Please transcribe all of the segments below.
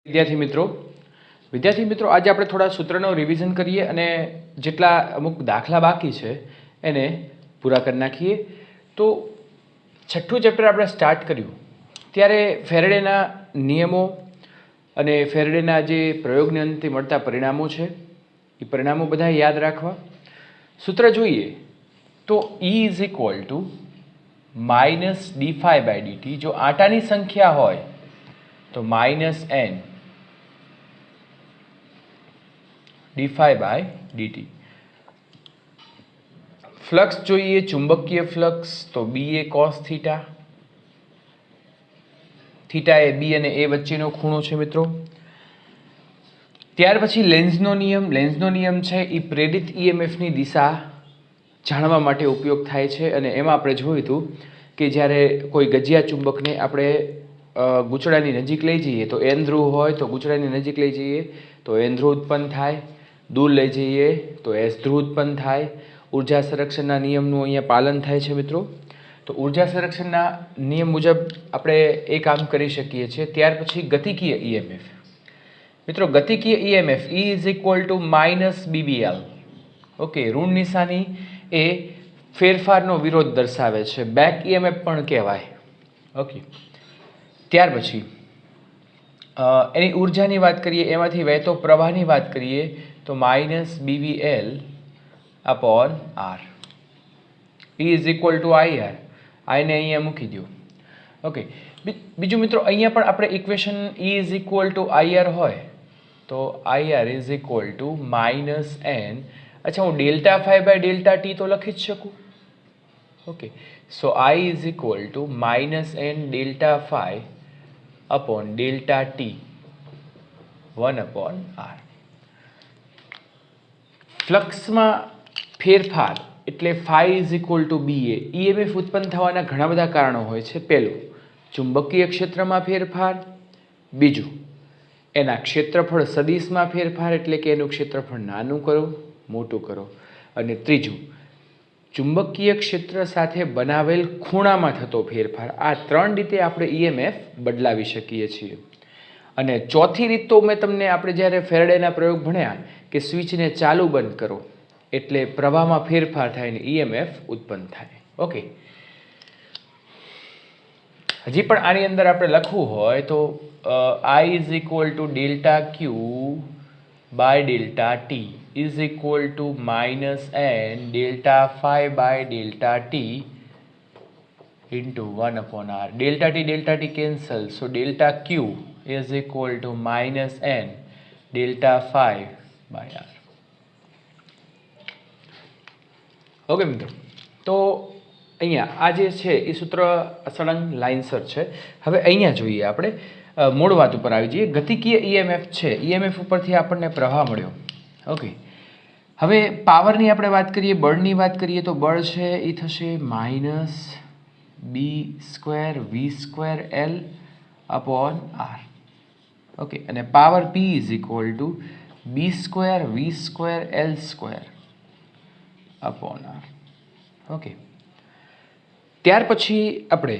વિદ્યાર્થી મિત્રો આજે આપણે થોડા સૂત્રનો રિવિઝન કરીએ અને જેટલા અમુક દાખલા બાકી છે એને પૂરા કરી નાખીએ. તો છઠ્ઠું ચેપ્ટર આપણે સ્ટાર્ટ કર્યું ત્યારે ફેરેડેના નિયમો અને ફેરેડેના જે પ્રયોગને અંતે મળતા પરિણામો છે એ પરિણામો બધા યાદ રાખવા. સૂત્ર જોઈએ તો E is equal to minus d∅/dt. જો આટાની સંખ્યા હોય તો માઇનસ n d∅/dt. ફ્લક્સ જોઈએ ચુંબકીય ફ્લક્સ તો B એ cos થીટા. થીટા એ B અને A વચ્ચેનો ખૂણો છે મિત્રો. ત્યાર પછી લેન્ઝનો નિયમ છે એ પ્રેરિત EMFની દિશા જાણવા માટે ઉપયોગ થાય છે અને એમાં આપણે જોયું હતું કે જ્યારે કોઈ ગજિયા ચુંબકને આપણે ગૂંચળાની નજીક લઈ જઈએ તો N ધ્રુવ હોય તો ગૂંચળાની નજીક લઈ જઈએ તો N ધ્રુવ ઉત્પન્ન થાય, દૂર લઈ જઈએ તો S ધ્રુવ ઉત્પન્ન થાય. ઉર્જા સંરક્ષણના નિયમનું અહીંયા પાલન થાય છે મિત્રો. તો ઉર્જા સંરક્ષણના નિયમ મુજબ આપણે એ કામ કરી શકીએ છીએ. ત્યાર પછી ગતિકીય EMF. મિત્રો ગતિકીય EMF E is equal to minus BBL. Okay, ઋણ નિશાની એ ફેરફારનો વિરોધ દર્શાવે છે, બેક EMF પણ કહેવાય. ઓકે, ત્યાર પછી એની ઉર્જાની વાત કરીએ, એમાંથી વહેતો પ્રવાહની વાત કરીએ તો minus BBL upon R. E is equal to IR. આને અહીંયા મૂકી દો. ઓકે, બીજું મિત્રો અહીંયા પણ આપણે equation E is equal to IR હોય તો IR is equal to minus N. અચ્છા, હું ΔΦ/ΔT તો લખી જ શકું. Okay, so I is equal to minus N ΔΦ upon ΔT 1/R. ફ્લક્સમાં ફેરફાર એટલે phi is equal to BA. EMF ઉત્પન્ન થવાના ઘણા બધા કારણો હોય છે. પહેલું, ચુંબકીય ક્ષેત્રમાં ફેરફાર. બીજું, એના ક્ષેત્રફળ સદિશમાં ફેરફાર એટલે કે એનું ક્ષેત્રફળ નાનું કરો, મોટું કરો. અને ત્રીજું, ચુંબકીય ક્ષેત્ર સાથે બનાવેલ ખૂણામાં થતો ફેરફાર. આ ત્રણ રીતે આપણે EMF બદલાવી શકીએ છીએ. અને ચોથી રીત તો મેં તમને આપણે જ્યારે ફેરેડેના પ્રયોગ ભણ્યા કે સ્વિચને ચાલુ બંધ કરો એટલે પ્રવાહમાં ફેરફાર થાય ને EMF ઉત્પન્ન થાય. ઓકે, હજી પણ આની અંદર આપણે લખવું હોય તો I is equal to ΔQ by ΔT is equal to minus N ΔΦ/ΔT into 1/R. ΔT cancel, so ΔQ is equal to minus N ΔΦ/R. Okay મિત્રો, તો અહીંયા આ જે છે એ સૂત્ર સળંગ લાઇનસર છે. હવે અહીંયા જોઈએ આપણે મૂળ વાત ઉપર આવી જઈએ. ગતિકીય EMF છે, EMF ઉપરથી આપણને પ્રવાહ મળ્યો. ઓકે, હવે પાવરની આપણે વાત કરીએ, બળની વાત કરીએ તો બળ છે એ થશે minus B²V²L upon R. Okay, અને power P is equal to B²V²L² upon R. Okay, ત્યાર પછી આપણે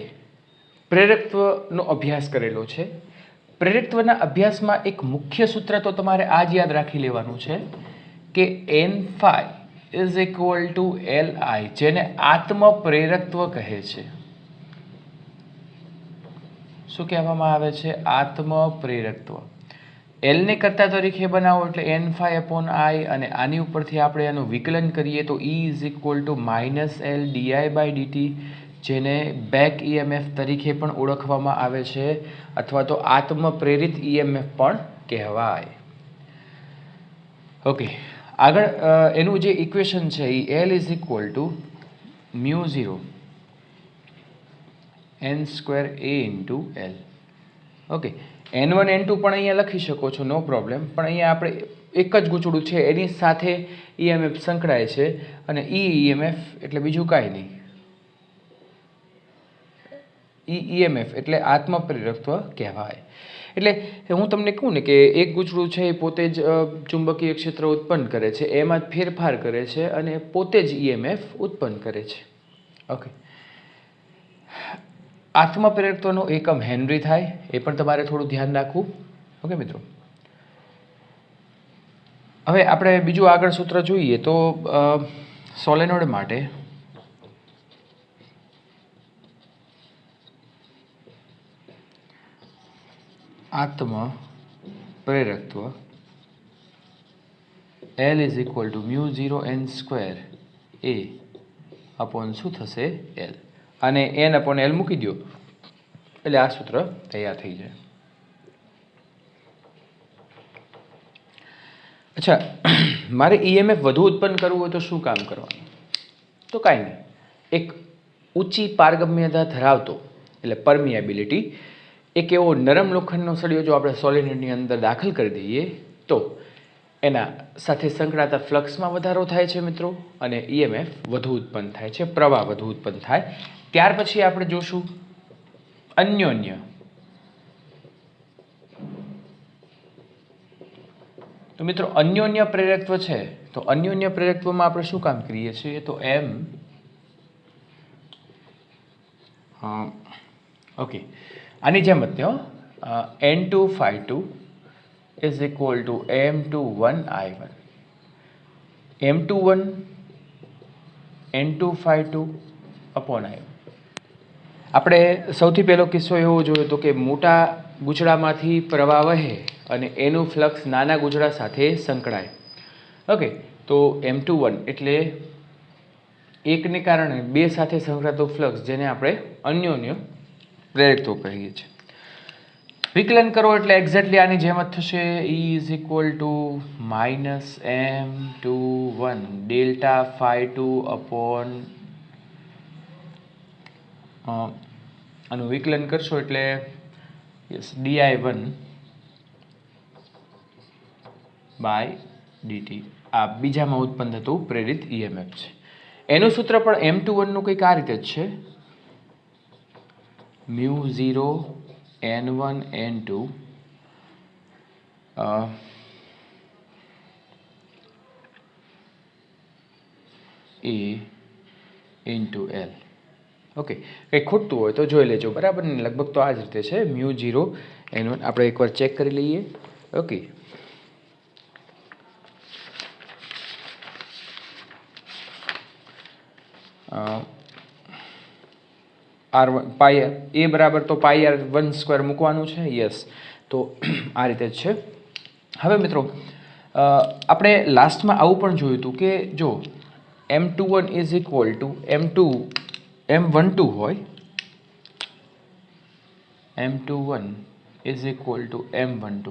પ્રેરકત્વનો અભ્યાસ કરેલો છે. પ્રેરકત્વના અભ્યાસમાં એક મુખ્ય સૂત્ર તો તમારે આ જ યાદ રાખી લેવાનું છે કે N∅ is equal two Li, જેને આત્મપ્રેરકત્વ કહે છે. શું કહેવામાં આવે છે? આત્મપ્રેરકત્વ. L ને કરતા તરીકે બનાવો એટલે N∅ અપોન I, અને આની ઉપરથી આપણે એનું વિકલન કરીએ તો E is equal to minus L di/dt, જેને બેક EMF તરીકે પણ ઓળખવામાં આવે છે અથવા તો આત્મપ્રેરિત EMF પણ કહેવાય. ઓકે, આગળ એનું જે ઇક્વેશન છે એ L is equal to μ0 N² A into L. Okay, N1 N2 પણ અહીંયા લખી શકો છો, નો પ્રોબ્લેમ. પણ અહીંયા આપણે એક જ ગૂંચળું છે એની સાથે EMF સંકળાય છે અને EMF એટલે બીજું કાંઈ નહીં. EMF એટલે આત્મપ્રેરકત્વ કહેવાય. એટલે હું તમને કહું ને કે એક ગૂંચળું છે એ પોતે જ ચુંબકીય ક્ષેત્ર ઉત્પન્ન કરે છે, એમાં જ ફેરફાર કરે છે અને પોતે જ EMF ઉત્પન્ન કરે છે. ઓકે, આત્મપ્રેરકત્વનો એકમ હેનરી થાય, એ પણ તમારે થોડું ધ્યાન રાખવું. ઓકે મિત્રો, હવે આપણે બીજું આગળ સૂત્ર જોઈએ તો સોલેનોઇડ માટે આત્મ પ્રેરકત્વ L is equal two mu 0 n square A upon શું થશે L, અને n અપોન L મૂકી દો એટલે આ સૂત્ર તૈયાર થઈ જાય. અચ્છા, મારે EMF વધુ ઉત્પન્ન કરવું હોય તો શું કામ કરવાનું? તો કાંઈ નહીં, એક ઊંચી પારગમ્યતા ધરાવતો એટલે પરમિએબિલિટી એક એવો નરમ લોખંડનો સળિયો જો આપણે સોલેનોઇડની અંદર દાખલ કરી દઈએ તો એના સાથે સંકળાતા ફ્લક્સમાં વધારો થાય છે મિત્રો, અને EMF વધુ ઉત્પન્ન થાય છે, પ્રવાહ વધુ ઉત્પન્ન થાય. ત્યાર પછી આપણે જોશું અન્યોન્ય તો મિત્રો અન્યોન્ય પ્રેરકત્વ છે. તો અન્યોન્ય પ્રેરકત્વમાં આપણે શું કામ કરીએ છીએ તો ઓકે આની જેમ જ N2 is equal to M21 I1, M21 N2 upon I1. આપણે સૌથી પહેલો કિસ્સો એવો જોયો તો કે મોટા ગૂંચળામાંથી પ્રવાહ વહે અને એનું ફ્લક્સ નાના ગૂંચળા સાથે સંકળાય. ઓકે, તો M21 એટલે એકને કારણે બે સાથે સંકળાતો ફ્લક્સ, જેને આપણે અન્યોન્ય પ્રેરકત્વ કહીએ છીએ. વિકલન કરો એટલે એક્ઝેક્ટલી આની જેમ જ થશે. E is equal to -M21 delta φ2 upon આનું વિકલન કરશો એટલે યસ di1 બાય dt. આ બીજામાં ઉત્પન્ન થતું પ્રેરિત EMF છે. એનું સૂત્ર પણ M21 નું કંઈક આ રીતે જ છે, μ0 n1 n2 a into L. Okay, કંઈ ખૂટતું હોય તો જોઈ લેજો, બરાબર ને? લગભગ તો આ જ રીતે છે, μ0 n1. આપણે એકવાર ચેક કરી લઈએ. ઓકે, R1 પાઈ એ બરાબર તો પાઈ R1 સ્ક્વેર મૂકવાનું છે. યસ, તો આ રીતે જ છે. હવે મિત્રો આપણે લાસ્ટમાં આવું પણ જોયું હતું કે જો M21 is equal two M12 હોય, M21 is equal two M12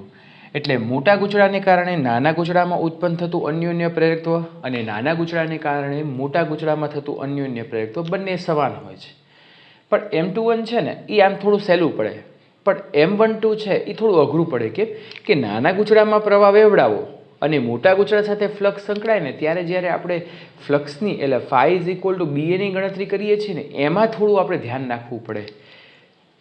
એટલે મોટા ગૂંચળાને કારણે નાના ગૂંચળામાં ઉત્પન્ન થતું અન્યોન્ય પ્રેરકત્વ અને નાના ગૂંચળાને કારણે મોટા ગૂંચળામાં થતું અન્યોન્ય પ્રેરકત્વ બંને સમાન હોય છે. પણ M21 છે ને એ આમ થોડું સહેલું પડે, પણ M12 છે એ થોડું અઘરું પડે. કે નાના ગૂંચળામાં પ્રવાહ વેવડાવો અને મોટા ગૂંચળા સાથે ફ્લક્સ સંકળાય ને ત્યારે જ્યારે આપણે ફ્લક્સની એટલે φ ઇઝ ઇક્વલ ટુ BA ની ગણતરી કરીએ છીએ ને એમાં થોડું આપણે ધ્યાન રાખવું પડે.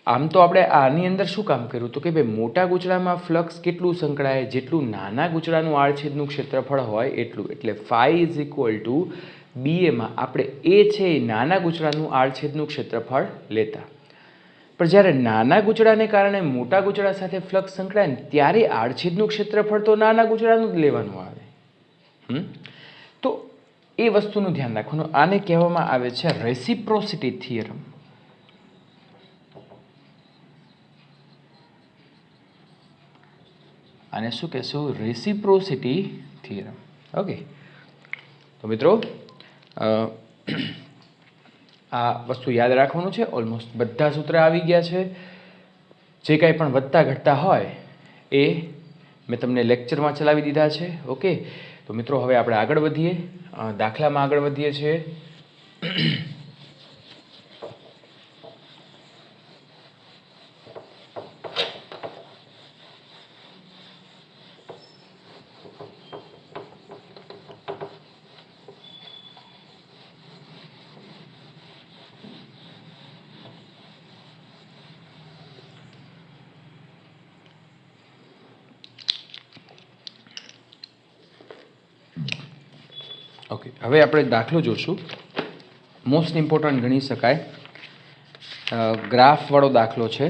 આમ તો આપણે આની અંદર શું કામ કર્યું તો કે ભાઈ મોટા ગૂંચળામાં ફ્લક્સ કેટલું સંકળાય, જેટલું નાના ગૂંચળાનું આડછેદનું ક્ષેત્રફળ હોય એટલું, એટલે φ ઇઝ ઇક્વલ ટુ BAમાં આપણે એ છે નાના ગૂંચળાનું આડછેદનું ક્ષેત્રફળ લેતા. પણ જ્યારે નાના ગૂંચળાને કારણે મોટા ગૂંચળા સાથે ફ્લક્સ સંકળાય ને ત્યારે આડછેદનું ક્ષેત્રફળ તો નાના ગૂંચળાનું જ લેવાનું આવે. તો એ વસ્તુનું ધ્યાન રાખવાનું. આને કહેવામાં આવે છે રેસિપ્રોસિટી થિયરમ. આને શું કહેશું? Reciprocity theorem. ઓકે, તો મિત્રો આ વસ્તુ યાદ રાખવાનું છે. ઓલમોસ્ટ બધા સૂત્ર આવી ગયા છે. જે કાંઈ પણ વધતા ઘટતા હોય એ મેં તમને લેક્ચરમાં ચલાવી દીધા છે. ઓકે, તો મિત્રો હવે આપણે આગળ વધીએ, દાખલામાં આગળ વધીએ છીએ. ઓકે, હવે આપણે દાખલો જોશું. મોસ્ટ ઇમ્પોર્ટન્ટ ગણી શકાય, ગ્રાફવાળો દાખલો છે.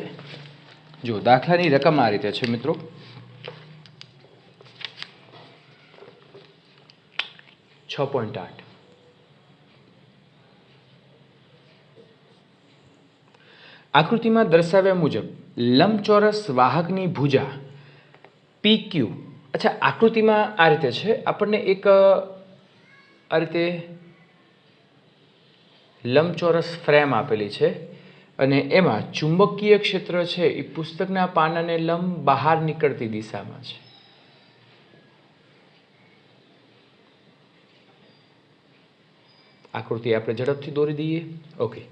જો દાખલાની રકમ આ રીતે છે મિત્રો. 6.8. આકૃતિમાં દર્શાવ્યા મુજબ લંબચોરસ વાહકની ભુજા PQ. અચ્છા, આકૃતિમાં આ રીતે છે, આપણને એક આ રીતે લંબચોરસ ફ્રેમ આપેલી છે અને એમાં ચુંબકીય ક્ષેત્ર છે એ પુસ્તકના પાનાને લંબ બહાર નીકળતી દિશામાં છે. આકૃતિ આપણે ઝડપથી દોરી દઈએ. ઓકે,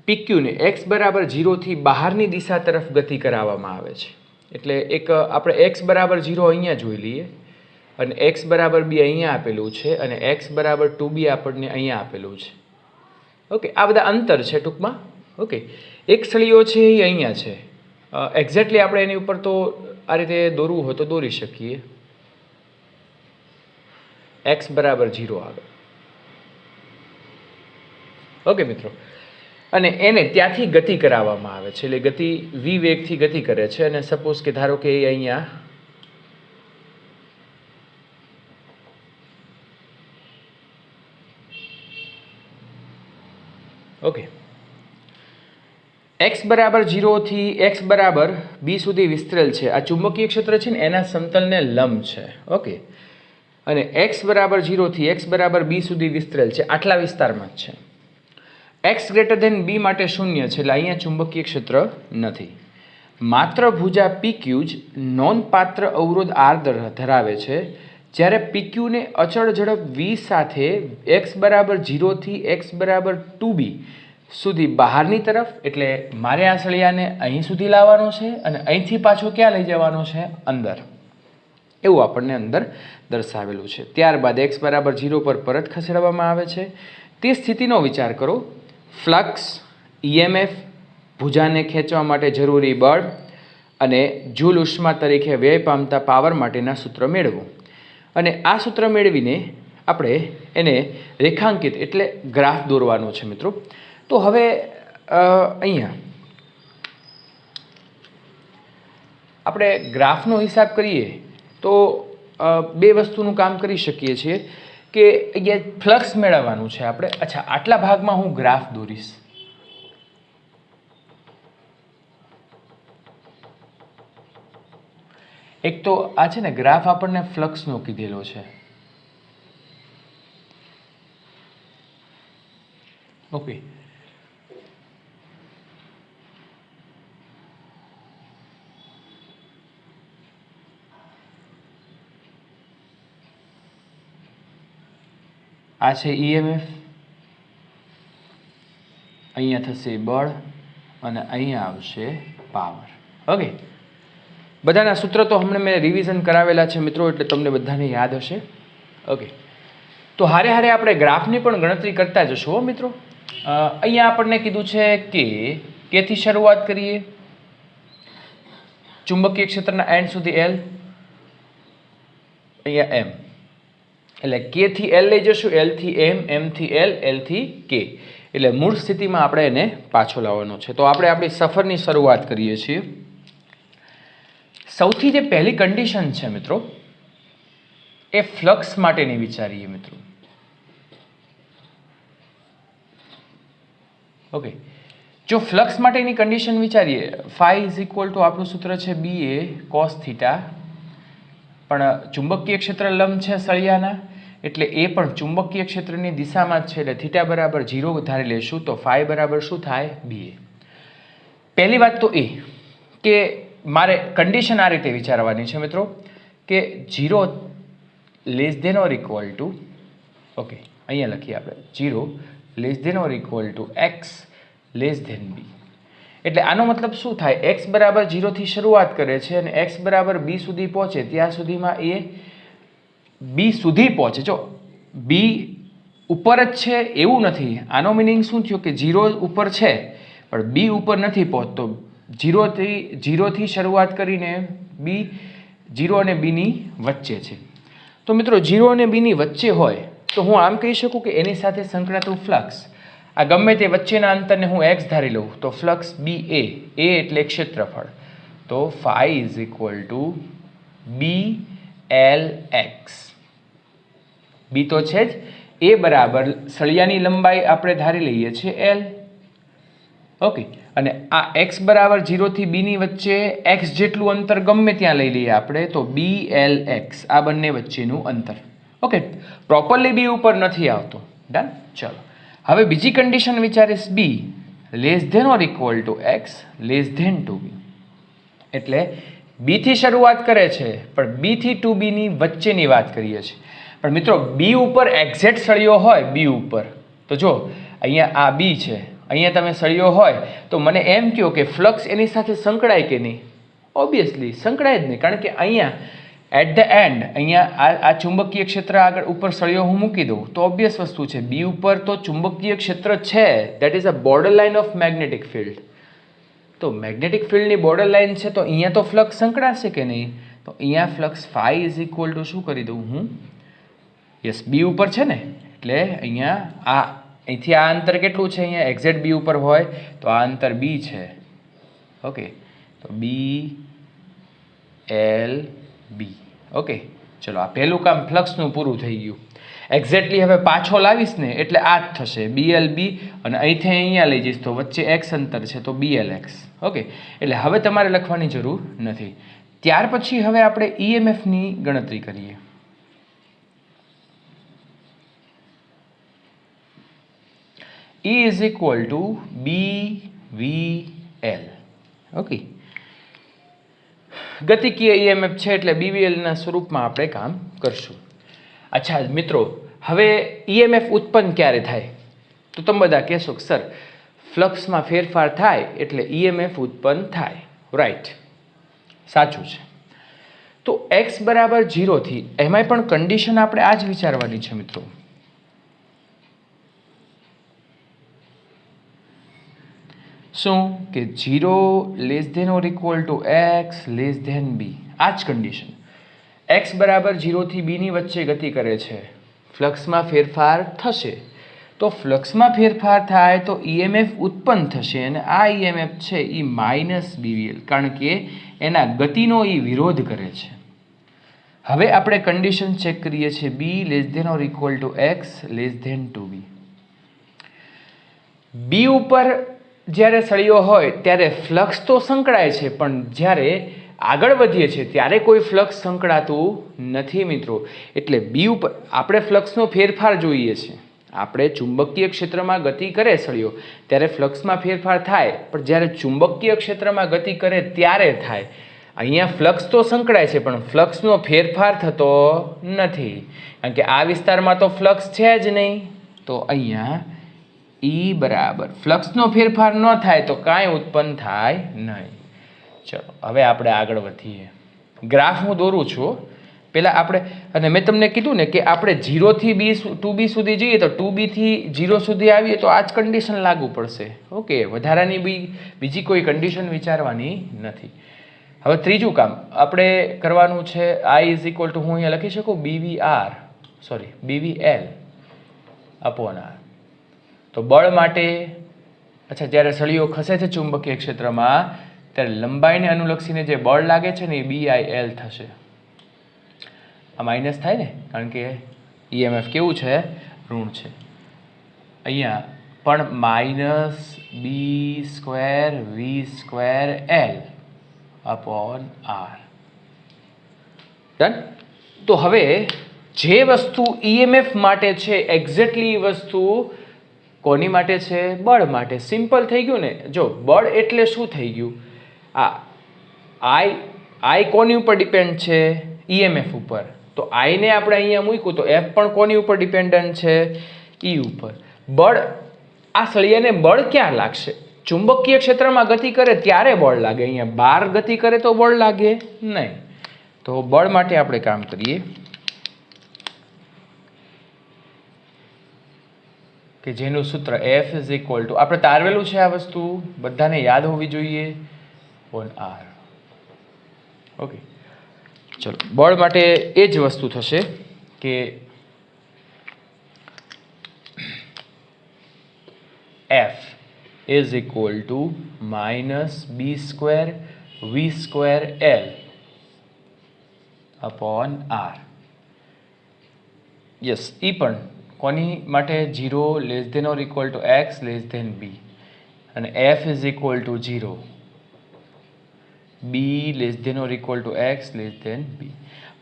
PQ ને x બરાબર 0 થી બહારની દિશા તરફ ગતિ કરાવવામાં આવે છે. એટલે એક આપણે x બરાબર 0 અહીંયા જોઈ લઈએ અને x બરાબર 2 અહીંયા આપેલું છે અને x બરાબર 2b આપણને અહીંયા આપેલું છે. ઓકે, આ બધા અંતર છે ટૂંકમાં. ઓકે, એક સળિયો છે એ અહીંયા છે. એક્ઝેક્ટલી આપણે એની ઉપર તો આ રીતે દોરવું હોય તો દોરી શકીએ. x બરાબર 0 આવે. ઓકે મિત્રો, અને એને ત્યાંથી ગતિ કરાવવામાં આવે છે. એટલે ગતિ v વેગથી ગતિ કરે છે અને સપોઝ કે ધારો કે એ અહીંયા ઓકે x બરાબર 0 થી x બરાબર b સુધી વિસ્તરેલ છે. આ ચુંબકીય ક્ષેત્ર છે ને એના સમતલને લંબ છે. ઓકે, અને x બરાબર 0 થી x બરાબર b સુધી વિસ્તરેલ છે, આટલા વિસ્તારમાં જ છે. x ગ્રેટર ધેન b માટે 0 છે, એટલે અહીંયા ચુંબકીય ક્ષેત્ર નથી. માત્ર ભુજા PQ જ નોંધપાત્ર અવરોધ R ધરાવે છે. જ્યારે PQ ને અચળ ઝડપ v સાથે x બરાબર 0 થી x બરાબર 2b સુધી બહારની તરફ, એટલે મારે આ સળિયાને અહીં સુધી લાવવાનો છે અને અહીંથી પાછો ક્યાં લઈ જવાનો છે? અંદર. એવું આપણને અંદર દર્શાવેલું છે. ત્યારબાદ x બરાબર 0 પર પરત ખસેડવામાં આવે છે. તે સ્થિતિનો વિચાર કરો. ફ્લક્સ, EMF, ભુજાને ખેંચવા માટે જરૂરી બળ અને જૂલ ઉષ્મા તરીકે વ્યય પામતા પાવર માટેના સૂત્ર મેળવો. અને આ સૂત્ર મેળવીને આપણે એને રેખાંકિત એટલે ગ્રાફ દોરવાનો છે મિત્રો. તો હવે અહીંયા આપણે ગ્રાફનો હિસાબ કરીએ તો બે વસ્તુનું કામ કરી શકીએ છીએ કે અહીંયા ફ્લક્સ મેળવવાનું છે આપણે. અચ્છા, આટલા ભાગમાં હું ગ્રાફ દોરીશ. એક તો આ છે ને ગ્રાફ આપણને ફ્લક્સનો કીધેલો છે. ઓકે, આ છે EMF, અહીંયા થશે બળ અને અહીંયા આવશે પાવર. ઓકે, બધાના સૂત્ર તો હમણાં મેં રિવિઝન કરાવેલા છે મિત્રો, એટલે તમને બધાને યાદ હશે. ઓકે, તો હારે હારે આપણે ગ્રાફની પણ ગણતરી કરતા જશો મિત્રો. અહીંયા આપણને કીધું છે કે કેથી શરૂઆત કરીએ, ચુંબકીય ક્ષેત્રના એન્ડ સુધી L, અહીંયા M, એટલે K થી L લઈ જશું, L થી M, M થી L, L થી K, એટલે મૂળ સ્થિતિમાં આપણે એને પાછો લાવવાનો છે. તો આપણે આપણી સફરની શરૂઆત કરીએ છીએ. સૌથી જે પહેલી કન્ડિશન છે મિત્રો એ ફ્લક્સ માટેની વિચારીએ મિત્રો. ઓકે, જો ફ્લક્સ માટેની કન્ડિશન વિચારીએ, phi ઇઝ ઇક્વલ ટુ આપણું સૂત્ર છે BA cos થીટા, પણ ચુંબકીય ક્ષેત્ર લંબ છે સળિયાના, એટલે એ પણ ચુંબકીય ક્ષેત્રની દિશામાં જ છે, એટલે થીટા બરાબર 0 ધારી લેશું તો phi બરાબર શું થાય? BA. પહેલી વાત તો એ કે મારે કન્ડિશન આ રીતે વિચારવાની છે મિત્રો કે 0 less than or equal to, okay અહીંયા લખીએ આપણે 0 less than or equal to x less than b. એટલે આનો મતલબ શું થાય? x બરાબર 0 થી શરૂઆત કરે છે અને x બરાબર b સુધી પહોંચે ત્યાં સુધીમાં એ b સુધી પહોંચે. જો b ઉપર જ છે એવું નથી, આનો મિનિંગ શું થયો કે 0 ઉપર છે પણ b ઉપર નથી પહોંચતો. 0 થી શરૂઆત કરીને b 0 અને b ની વચ્ચે છે. તો મિત્રો 0 અને b ની વચ્ચે હોય તો હું આમ કહી શકું કે એની સાથે સંકળાતું ફ્લક્સ, આ ગમે તે વચ્ચેના અંતરને હું x ધારી લઉં તો ફ્લક્સ BA, A એટલે ક્ષેત્રફળ, તો phi is equal two BLX. બી તો છે જ. એ બરાબર સળિયાની લંબાઈ આપણે ધારી લઈએ છીએ એલ. ઓકે, અને આ એક્સ બરાબર 0 થી બીની વચ્ચે એક્સ જેટલું અંતર ગમે ત્યાં લઈ લઈએ આપણે, તો બી એલ એક્સ આ બંને વચ્ચેનું અંતર. ઓકે, પ્રોપરલી બી ઉપર નથી આવતું. ડન. ચલો હવે બીજી કન્ડિશન વિચારીશ, B less than or equal to x less than two B. એટલે બી થી શરૂઆત કરે છે પણ બી થી ટુ બીની વચ્ચેની વાત કરીએ છીએ. પણ મિત્રો બી ઉપર એક્ઝેક્ટ સળિયો હોય, બી ઉપર તો જો અહીંયા આ બી છે, અહીંયા તમે સળિયો હોય તો મને એમ કહો કે ફ્લક્સ એની સાથે સંકળાય કે નહીં? ઓબ્વિયસલી સંકળાય જ નહીં, કારણ કે અહીંયા એટ ધ એન્ડ અહીંયા આ ચુંબકીય ક્ષેત્ર આગળ ઉપર સળિયો હું મૂકી દઉં તો ઓબ્વિયસ વસ્તુ છે, બી ઉપર તો ચુંબકીય ક્ષેત્ર છે, that is a border line of magnetic field. તો મેગ્નેટિક ફિલ્ડની બોર્ડર લાઇન છે તો અહીંયા તો ફ્લક્સ સંકળાશે કે નહીં? તો અહીંયા flux phi is equal to શું કરી દઉં હું? યસ, બી ઉપર છે ને, એટલે અહીંયા અહીંથી આ અંતર કેટલું છે? અહીંયા એક્ઝેક્ટ બી ઉપર હોય તો આ અંતર બી છે. ઓકે, તો બી એલ બી. ઓકે, ચલો આ પહેલું કામ ફ્લક્સનું પૂરું થઈ ગયું. એક્ઝેક્ટલી હવે પાછો લાવીશ ને એટલે આ જ થશે, બી એલ બી, અને અહીંથી અહીંયા લઈ જઈશ તો વચ્ચે એક્સ અંતર છે તો બી એલ એક્સ. ઓકે, એટલે હવે તમારે લખવાની જરૂર નથી. ત્યાર પછી હવે આપણે ઈએમએફની ગણતરી કરીએ. E is equal to BVL. Okay, ગતિકીય ઈએમએફ છે એટલે BVL ના સ્વરૂપમાં આપણે કામ કરશું. અચ્છા મિત્રો, હવે ઈએમએફ ઉત્પન્ન ક્યારે થાય? તો તમે બધા કહેશો કે સર ફ્લક્સમાં ફેરફાર થાય એટલે ઈએમએફ ઉત્પન્ન થાય. રાઈટ, સાચું છે. તો x બરાબર 0 થી, એમાંય પણ કન્ડિશન આપણે આ જ વિચારવાની છે મિત્રો. શું કે 0 less than or equal to x less than B, આ જ કન્ડિશન. એક્સ બરાબર 0 થી બીની વચ્ચે ગતિ કરે છે, ફ્લક્સમાં ફેરફાર થશે. તો ફ્લક્સમાં ફેરફાર થાય તો ઈએમએફ ઉત્પન્ન થશે, અને આ ઈએમએફ છે એ માઇનસ બીવીએલ, કારણ કે એના ગતિનો એ વિરોધ કરે છે. હવે આપણે કન્ડિશન ચેક કરીએ છીએ, B less than or equal to x less than two B. B ઉપર જ્યારે સળિયો હોય ત્યારે ફ્લક્સ તો સંકળાય છે, પણ જ્યારે આગળ વધીએ છીએ ત્યારે કોઈ ફ્લક્સ સંકળાતું નથી મિત્રો. એટલે બી ઉપર આપણે ફ્લક્સનો ફેરફાર જોઈએ છે. આપણે ચુંબકીય ક્ષેત્રમાં ગતિ કરે સળિયો ત્યારે ફ્લક્સમાં ફેરફાર થાય, પણ જ્યારે ચુંબકીય ક્ષેત્રમાં ગતિ કરે ત્યારે થાય. અહીંયા ફ્લક્સ તો સંકળાય છે પણ ફ્લક્સનો ફેરફાર થતો નથી, કારણ કે આ વિસ્તારમાં તો ફ્લક્સ છે જ નહીં. તો અહીંયા ઈ બરાબર ફ્લક્સનો ફેરફાર ન થાય તો કાંઈ ઉત્પન્ન થાય નહીં. ચલો હવે આપણે આગળ વધીએ. ગ્રાફ હું દોરું છું પહેલાં આપણે, અને મેં તમને કીધું ને કે આપણે 0 થી બી ટુ બી સુધી જઈએ તો 2B થી 0 સુધી આવીએ તો આ જ કન્ડિશન લાગુ પડશે. ઓકે, વધારાની બીજી કોઈ કન્ડિશન વિચારવાની નથી. હવે ત્રીજું કામ આપણે કરવાનું છે, I ઇઝ ઇક્વલ ટુ હું અહીંયા લખી શકું BVL અપોન R. તો બળ માટે, અચ્છા, જ્યારે સળિયો ખસે છે ચુંબકીય ક્ષેત્રમાં ત્યારે લંબાઈને અનુલક્ષીને જે બળ લાગે છે ને એ BIL થશે. આ માઇનસ થાય ને, કારણ કે ઈએમએફ કેવું છે? ઋણ છે. અહીંયા પણ minus B² V² L upon R. Done. તો હવે જે વસ્તુ ઈએમએફ માટે છે એક્ઝેક્ટલી એ વસ્તુ કોની માટે છે? બળ માટે. સિમ્પલ થઈ ગયું ને. જો બળ એટલે શું થઈ ગયું? આઈ કોની ઉપર ડિપેન્ડ છે? ઈએમએફ ઉપર. તો આઈને આપણે અહીંયા મૂક્યું તો એફ પણ કોની ઉપર ડિપેન્ડન્ટ છે? ઈ ઉપર. બળ, આ સળિયાને બળ ક્યાં લાગશે? ચુંબકીય ક્ષેત્રમાં ગતિ કરે ત્યારે બળ લાગે, અહીંયા બહાર ગતિ કરે તો બળ લાગે નહીં. તો બળ માટે આપણે કામ કરીએ કે જેનું સૂત્ર F ઇઝ ઇક્વલ ટુ, આપણે તારવેલું છે આ વસ્તુ, બધાને યાદ હોવી જોઈએ, ઓન R. ઓકે, ચલો બળ માટે એ જ વસ્તુ થશે કે F is equal to minus B² V² L upon R. Yes એ પણ કોની માટે 0 less than or equal to x less than B અને F is equal to 0 B less than or equal to x less than B.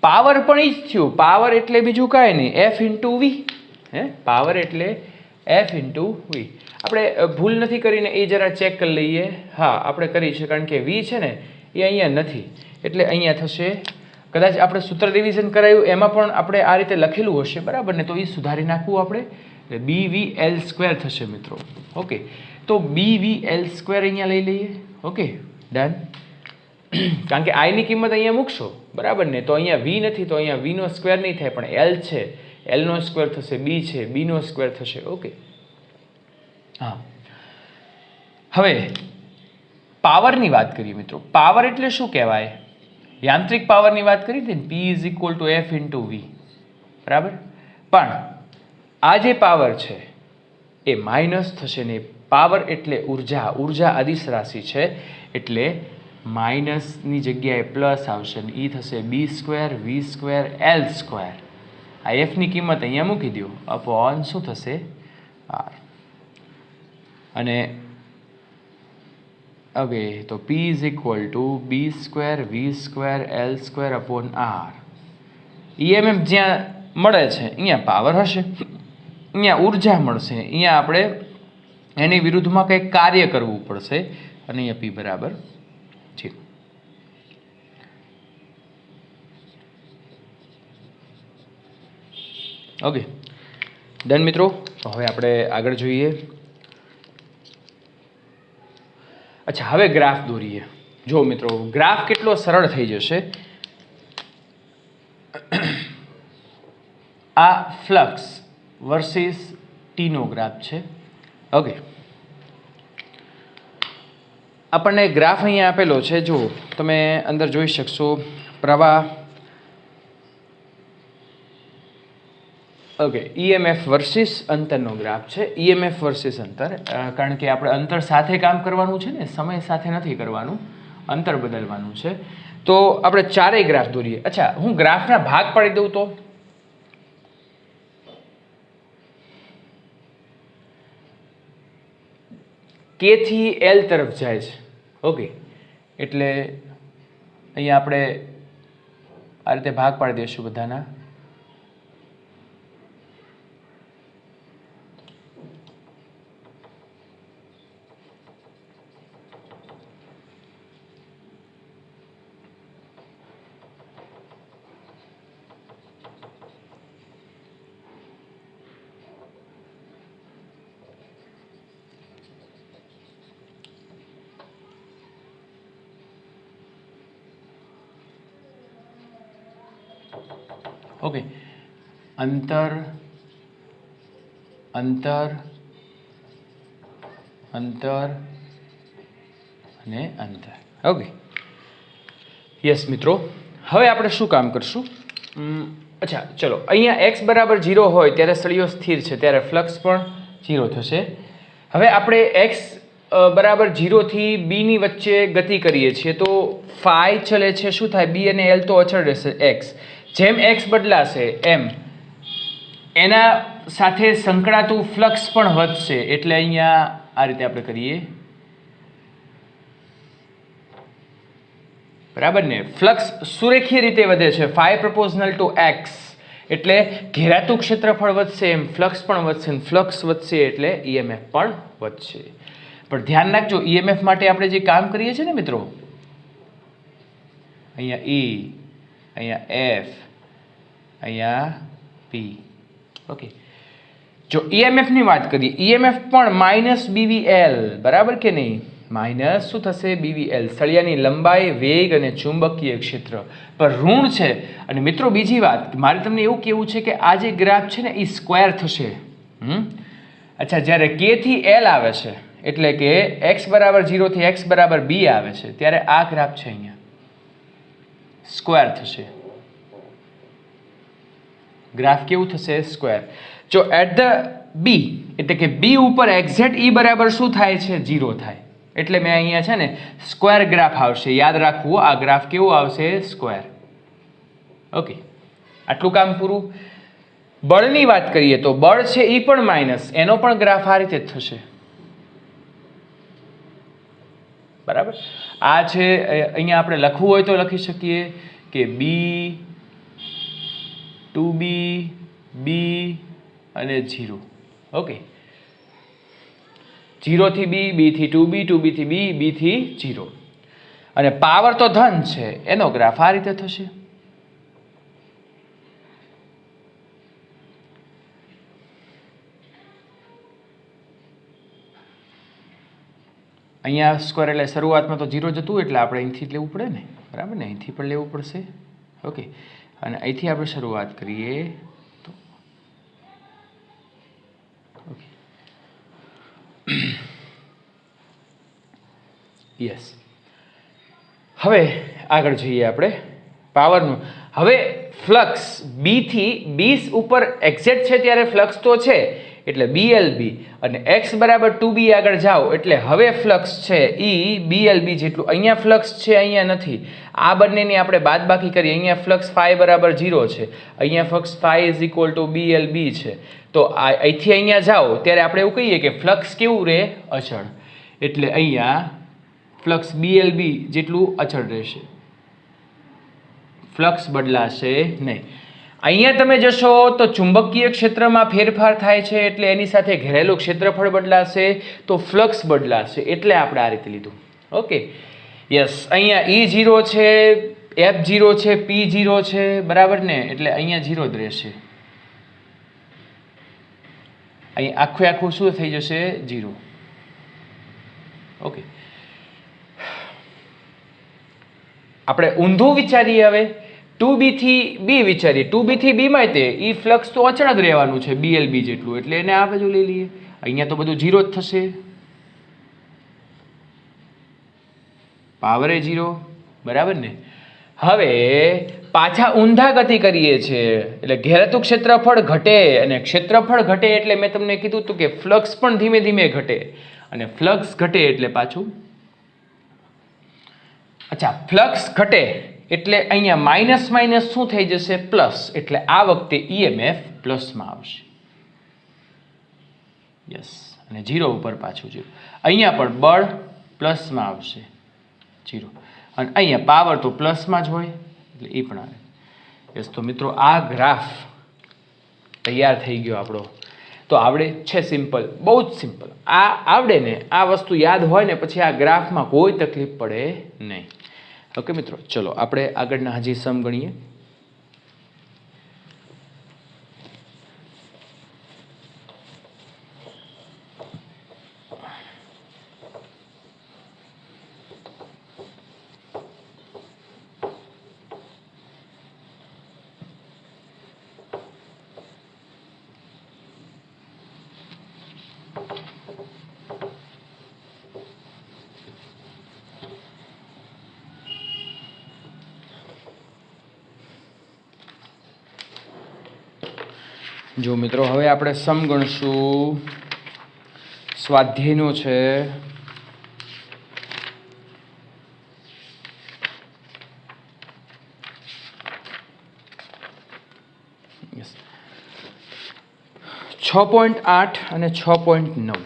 Power પણ એ જ થયું. Power એટલે બીજું કાંઈ નહીં, એફ ઇન્ટુ વી. પાવર એટલે એફ ઇન્ટુ વી. આપણે ભૂલ નથી કરીને એ જરા ચેક કરી લઈએ. હા આપણે કરી છે, કારણ કે વી છે ને એ અહીંયા નથી, એટલે અહીંયા થશે. કદાચ આપણે સૂત્ર રિવિઝન કરાયું એમાં પણ આપણે આ રીતે લખેલું હશે, બરાબર ને? તો એ સુધારી નાખવું આપણે. એટલે બી વી એલ સ્ક્વેર થશે મિત્રો. ઓકે, તો બી વી એલ સ્ક્વેર અહીંયા લઈ લઈએ. Okay done. કારણ કે આઈની કિંમત અહીંયા મૂકશો, બરાબર ને? તો અહીંયા વી નથી, તો અહીંયા વીનો સ્ક્વેર નહીં થાય, પણ એલ છે, એલનો સ્ક્વેર થશે. બી છે, બીનો સ્ક્વેર થશે. ઓકે હા, હવે પાવરની વાત કરીએ મિત્રો. પાવર એટલે શું કહેવાય? યાંત્રિક પાવરની વાત કરી હતી ને, P is equal to F into V, બરાબર? પણ આ જે પાવર છે એ માઇનસ થશે ને. પાવર એટલે ઉર્જા, ઉર્જા અદિશ રાશિ છે, એટલે માઇનસની જગ્યાએ પ્લસ આવશે ને એ થશે બી square V square L square. આ એફની કિંમત અહીંયા મૂકી દો, અપોન શું થશે? આર. અને ઓકે, તો P is equal to B square V square L square upon R. EMF જ્યાં મળે છે અહીંયા પાવર હશે, અહીંયા ઉર્જા મળશે, અહીંયા આપણે એની વિરુદ્ધમાં કંઈક કાર્ય કરવું પડશે, અને અહીંયા P બરાબર છે. ઓકે ડન મિત્રો. હવે આપણે આગળ જોઈએ. અચ્છા, હવે ગ્રાફ દોરીએ. જો મિત્રો, ગ્રાફ કેટલો સરળ થઈ જશે. આ ફ્લક્સ વર્સિસ ટીનો ગ્રાફ છે. ઓકે, આપણને ગ્રાફ અહીંયા આપેલો છે. જો તમે અંદર જોઈ શકશો, પ્રવાહ, ઓકે, ઈએમએફ વર્સિસ અંતરનો ગ્રાફ છે. ઈએમએફ વર્સિસ અંતર, કારણ કે આપણે અંતર સાથે કામ કરવાનું છે ને, સમય સાથે નથી કરવાનું, અંતર બદલવાનું છે. તો આપણે ચારેય ગ્રાફ દોરીએ. અચ્છા, હું ગ્રાફના ભાગ પાડી દઉં તો કે થી એલ તરફ જાય છે. ઓકે, એટલે અહીંયા આપણે આ રીતે ભાગ પાડી દઈશું બધાના. ઓકે, અંતર અંતર અંતર અને અંતર. ઓકે યસ મિત્રો, હવે આપણે શું કામ કરશું? અચ્છા ચલો, અહીંયા એક્સ બરાબર 0 હોય ત્યારે સળિયો સ્થિર છે, ત્યારે ફ્લક્સ પણ 0 થશે. હવે આપણે એક્સ બરાબર 0 થી બીની વચ્ચે ગતિ કરીએ છીએ, તો ફાઈ ચલે છે, શું થાય? બી અને એલ તો અચળ રહેશે. એક્સ જેમ એક્સ બદલાશે એમ એના સાથે સંકળાતું ફ્લક્સ પણ વધશે. એટલે અહીંયા આ રીતે આપણે કરીએ, બરાબર ને? ફ્લક્સ સુરેખીય રીતે વધે છે, ફાઈ પ્રપોઝનલ ટુ એક્સ, એટલે ઘેરાતું ક્ષેત્રફળ વધશે એમ ફ્લક્સ પણ વધશે, અને ફ્લક્સ વધશે એટલે ઈએમએફ પણ વધશે. પણ ધ્યાન રાખજો, ઈએમએફ માટે આપણે જે કામ કરીએ છીએ ને મિત્રો, અહીંયા ઈ, અહીંયા એફ, અહીંયા પી. ઓકે, જો ઈએમએફની વાત કરીએ, ઈએમએફ પણ માઇનસ બીવીએલ, બરાબર કે નહીં? માઇનસ શું થશે? બીવીએલ. સળિયાની લંબાઈ, વેગ અને ચુંબકીય ક્ષેત્ર પર ઋણ છે. અને મિત્રો બીજી વાત, મારે તમને એવું કહેવું છે કે આ જે ગ્રાફ છે ને એ સ્ક્વેર થશે. અચ્છા, જ્યારે કે થી એલ આવે છે, એટલે કે એક્સ બરાબર 0 થી એક્સ બરાબર બી આવે છે, ત્યારે આ ગ્રાફ છે અહીંયા સ્ક્વેર થશે. ગ્રાફ કેવું થશે? સ્ક્વેર. જો એટ ધ બી, એટલે કે બી ઉપર એક્ઝેક્ટ ઈ બરાબર શું થાય છે? 0 થાય. એટલે મેં અહીંયા છે ને સ્ક્વેર ગ્રાફ આવશે. યાદ રાખવું, આ ગ્રાફ કેવું આવશે? સ્ક્વેર. ઓકે, આટલું કામ પૂરું. બળની વાત કરીએ તો બળ છે એ પણ માઇનસ, એનો પણ ગ્રાફ આ રીતે જ થશે. બરાબર. આ છે અહીંયા આપણે લખવું હોય તો લખી શકીએ કે બી, 2b, બી અને 0. ઓકે, 0 થી બી, બી થી 2b, 2b થી બી, બી થી 0. અને પાવર તો ધન છે, એનો ગ્રાફ આ રીતે થશે. અહીંયા સ્ક્વેર એટલે શરૂઆતમાં તો 0 જ હતું, એટલે આપણે અહીંથી જ લેવું પડે ને, બરાબર ને, અહીંથી પણ લેવું પડશે. ઓકે, અને અહીંથી આપણે શરૂઆત કરીએ તો ઓકે, યસ. હવે આગળ જઈએ આપણે પાવરનું. હવે ફ્લક્સ બી થી બી ઉપર એક્ઝેક્ટ છે ત્યારે ફ્લક્સ તો છે, એટલે BLB, અને x બરાબર 2b આગળ જાઓ એટલે હવે ફ્લક્સ છે એ BLB જેટલું. અહીંયા ફ્લક્સ છે, અહીંયા નથી. આ બંનેની આપણે બાદબાકી કરીએ. અહીંયા ફ્લક્સ ફાઈ બરાબર 0 છે, અહીંયા flux phi is equal to BLB છે. તો અહીંથી અહીંયા જાઓ ત્યારે આપણે એવું કહીએ કે ફ્લક્સ કેવું રહે? અચળ. એટલે અહીંયા ફ્લક્સ BLB જેટલું અચળ રહેશે, ફ્લક્સ બદલાશે નહીં. અહીંયા તમે જશો તો ચુંબકીય ક્ષેત્રમાં ફેરફાર થાય છે, એટલે એની સાથે ઘેરેલું ક્ષેત્રફળ બદલાશે, તો ફ્લક્સ બદલાશે. એટલે આપણે આ રીતે લીધું. Okay, yes. અહીંયા E0 છે, F0 છે, P0 છે, બરાબર ને, એટલે અહીંયા 0 જ રહેશે. અહીં આખું શું થઈ જશે? 0. ઓકે, આપણે ઊંધું વિચારીએ. હવે 2b થી b વિચારીએ. 2b થી b માં તે ઈ ફ્લક્સ તો અચળ જ રહેવાનું છે, BLB જેટલું, એટલે એને આ બાજુ લઈ લઈએ. અહીંયા તો બધું 0 જ થશે, પાવર એ 0, બરાબર ને. હવે પાછા ઊંધા ગતિ કરીએ છીએ, એટલે ઘેરાતું ક્ષેત્રફળ ઘટે, અને ક્ષેત્રફળ ઘટે એટલે મેં તમને કીધું હતું કે ફ્લક્સ પણ ધીમે ધીમે ઘટે, અને ફ્લક્સ ઘટે એટલે પાછું ફ્લક્સ ઘટે એટલે અહીંયા માઇનસ માઇનસ શું થઈ જશે? પ્લસ. એટલે આ વખતે EMF પ્લસમાં આવશે. યસ. અને 0 ઉપર પાછું 0. અહીંયા પણ બળ પ્લસમાં આવશે, 0. અને અહીંયા પાવર તો પ્લસમાં જ હોય, એટલે એ પણ આવે. યસ. તો મિત્રો આ ગ્રાફ તૈયાર થઈ ગયો આપણો. તો આવડે છે, સિમ્પલ, બહુ જ સિમ્પલ. આ આવડે ને, આ વસ્તુ યાદ હોય ને, પછી આ ગ્રાફમાં કોઈ તકલીફ પડે નહીં. ઓકે મિત્રો, ચલો આપણે આગળના હજી સમ ગણીએ. જો મિત્રો, હવે આપણે સમ ગણશું. સ્વાધ્યાયનો છે yes. 6.8 અને 6.9.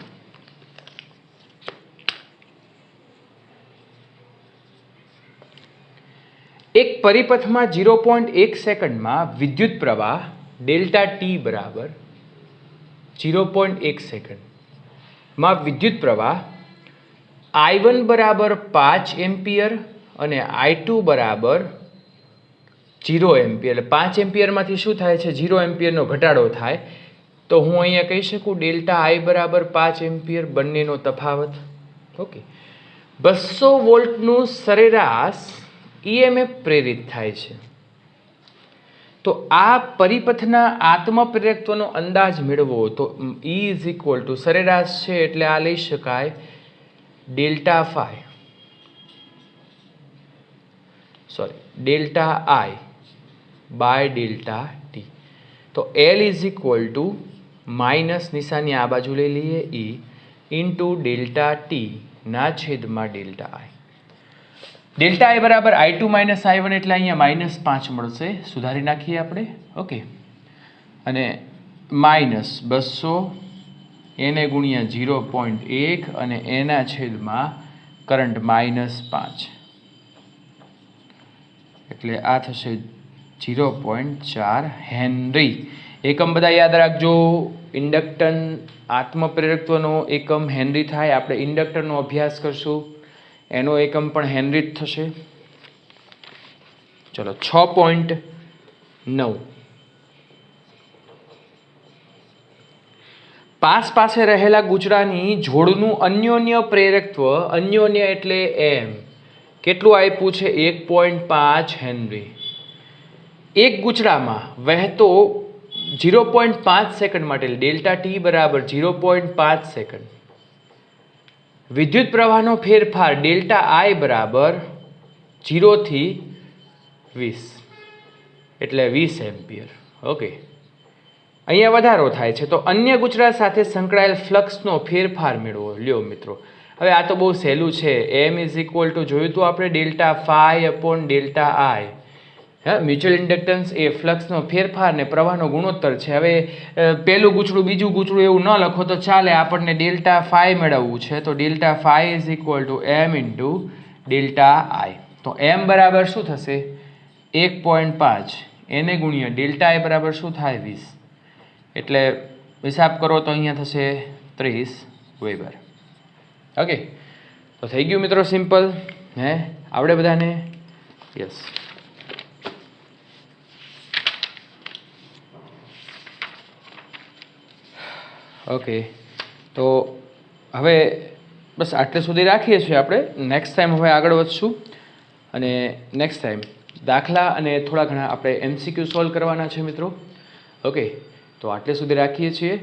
એક પરિપથમાં 0.1 સેકન્ડમાં વિદ્યુત પ્રવાહ ડેલ્ટા ટી બરાબર 0.1 સેકન્ડમાં વિદ્યુત પ્રવાહ I1 બરાબર 5 એમ્પિયર અને I2 બરાબર 0 એમ્પિયર. એટલે 5 એમ્પિયરમાંથી શું થાય છે? 0 એમ્પિયરનો ઘટાડો થાય. તો હું અહીંયા કહી શકું ડેલ્ટા I બરાબર 5 એમ્પિયર, બંનેનો તફાવત. ઓકે, 200 વોલ્ટનું સરેરાશ EMF પ્રેરિત થાય છે. તો આ પરિપથના આત્મપ્રેરકત્વનો અંદાજ મેળવવો તો E ઇઝ ઇક્વલ ટુ સરેરાશ છે, એટલે આ લઈ શકાય delta I by delta T. તો L is equal to minus નિશાની આ બાજુ લઈ લઈએ E ઇન્ટુ ડેલ્ટા ટી ના છેદમાં ડેલ્ટા I. ડેલ્ટા I બરાબર I2 માઇનસ I1, એટલે અહીંયા -5 મળશે. સુધારી નાખીએ આપણે. ઓકે, અને -200 એને ગુણ્યા 0.1 અને એના છેદમાં કરંટ -5, એટલે આ થશે 0.4 હેનરી. એકમ બધા યાદ રાખજો. ઇન્ડક્ટન્સ આત્મપ્રેરકત્વનો એકમ હેનરી થાય. આપણે ઇન્ડક્ટરનો અભ્યાસ કરશું, એનો એકમ પણ હેનરી જ થશે. ચલો 6.9. પાસ પાસે રહેલા ગુચડાની જોડનું અન્યોન્ય પ્રેરકત્વ, અન્યોન્ય એટલે એમ, કેટલું આપ્યું છે? 1.5 હેનરી. એક ગુચડામાં વહેતો 0.5 સેકન્ડ માટે ડેલ્ટા ટી બરાબર 0.5 સેકન્ડ. વિદ્યુત પ્રવાહનો ફેરફાર ડેલ્ટા આઈ બરાબર 0 થી 20, એટલે 20 એમ્પિયર. ઓકે, અહીંયા વધારો થાય છે તો અન્ય ગુચડા સાથે સંકળાયેલ ફ્લક્સનો ફેરફાર મેળવો. લ્યો મિત્રો, હવે આ તો બહુ સહેલું છે. એમ ઇઝ ઇક્વલ ટુ જોયું તો આપણે ડેલ્ટા ફાઈ અપોન ડેલ્ટા આઈ. હા, મ્યુચ્યુઅલ ઇન્ડક્ટન્સ એ ફ્લક્સનો ફેરફાર ને પ્રવાહનો ગુણોત્તર છે. હવે પહેલું ગુચડું બીજું ગુચડું એવું ન લખો તો ચાલે. આપણને ડેલ્ટા ફાઈ મેળવવું છે તો delta phi is equal to M into delta I. તો એમ બરાબર શું થશે? 1.5 એને ગુણ્યા ડેલ્ટા આઈ બરાબર શું થાય? 20. એટલે હિસાબ કરો તો અહીંયા થશે 30 વેબર. ઓકે, તો થઈ ગયું મિત્રો સિમ્પલ. હે, આવડે બધાને? યસ. ઓકે, તો હવે બસ આટલે સુધી રાખીએ છીએ આપણે. નેક્સ્ટ ટાઈમ હવે આગળ વધશું અને નેક્સ્ટ ટાઈમ દાખલા અને થોડા ઘણા આપણે MCQ સોલ્વ કરવાના છે મિત્રો. ઓકે, તો આટલે સુધી રાખીએ છીએ.